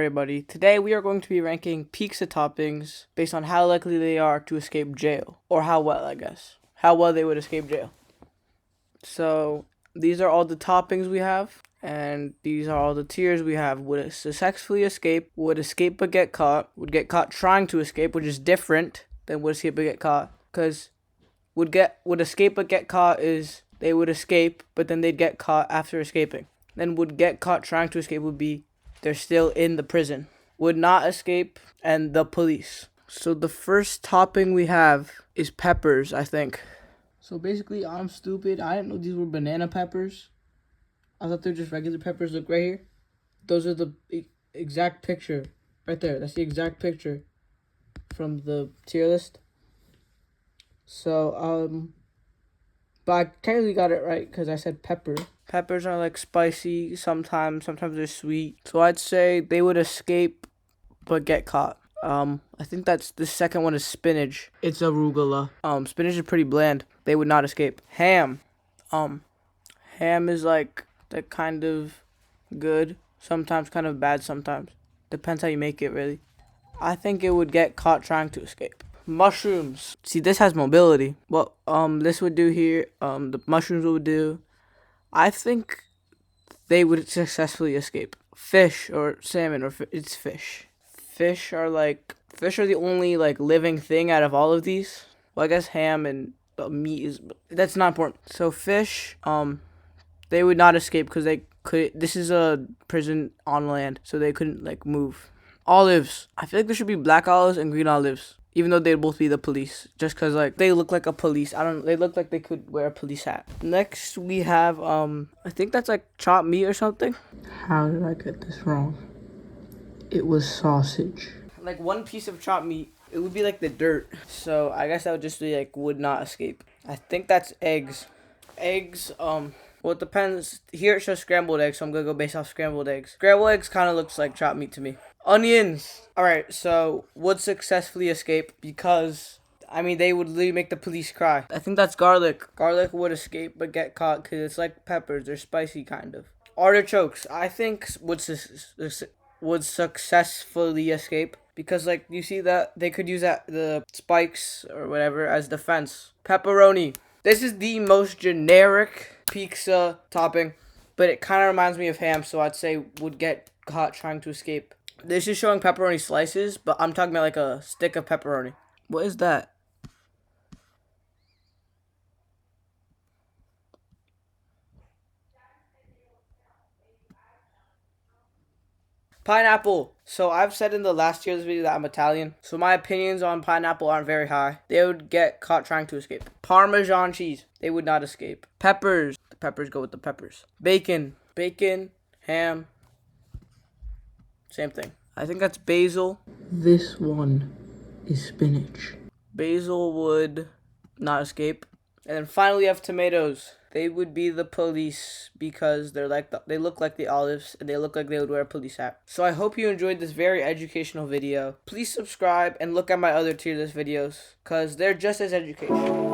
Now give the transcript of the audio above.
Everybody, today we are going to be ranking pizza toppings based on how likely they are to escape jail, or how well, I guess, how well they would escape jail. So these are all the toppings we have, and these are all the tiers we have. Would successfully escape, would escape but get caught, would get caught trying to escape, which is different than would escape but get caught, because would escape but get caught is they would escape, but then they'd get caught after escaping. Then would get caught trying to escape would be they're still in the prison. Would not escape, and the police. So the first topping we have is peppers, I think. So basically, I'm stupid. I didn't know these were banana peppers. I thought they're just regular peppers. Look right here. Those are the exact picture. Right there. That's the exact picture from the tier list. So, but I technically got it right because I said pepper. Peppers are like spicy sometimes they're sweet. So I'd say they would escape but get caught. I think that's the second one is spinach. It's arugula. Spinach is pretty bland. They would not escape. Ham. Ham is like the kind of good, sometimes kind of bad sometimes. Depends how you make it really. I think it would get caught trying to escape. Mushrooms. See, this has mobility. What this would do here, the mushrooms would do. I think they would successfully escape. Fish or salmon or it's fish. Fish are the only like living thing out of all of these. Well, I guess ham and meat is that's not important. So fish, they would not escape because they could. This is a prison on land, so they couldn't like move. Olives. I feel like there should be black olives and green olives. Even though they'd both be the police. Just because, like, they look like a police. They look like they could wear a police hat. Next, we have, I think that's, like, chopped meat or something. How did I get this wrong? It was sausage. Like, one piece of chopped meat, it would be, like, the dirt. So, I guess that would just be, like, would not escape. I think that's eggs. Eggs, well, it depends. Here it shows scrambled eggs, so I'm going to go based off scrambled eggs. Scrambled eggs kind of looks like chopped meat to me. Onions. Alright, so would successfully escape because, I mean, they would literally make the police cry. I think that's garlic. Garlic would escape but get caught because it's like peppers. They're spicy kind of. Artichokes, I think would successfully escape because, like, you see that they could use the spikes or whatever as defense. Pepperoni. This is the most generic pizza topping, but it kind of reminds me of ham, so I'd say would get caught trying to escape. This is showing pepperoni slices, but I'm talking about like a stick of pepperoni. What is that? Pineapple. So I've said in the last year's video that I'm Italian. So my opinions on pineapple aren't very high. They would get caught trying to escape. Parmesan cheese. They would not escape. Peppers. The peppers go with the peppers. Bacon. Bacon. Ham. Same thing. I think that's basil. This one is spinach. Basil would not escape. And then finally we have tomatoes. They would be the police because they look like the olives and they look like they would wear a police hat. So I hope you enjoyed this very educational video. Please subscribe and look at my other tier list videos because they're just as educational.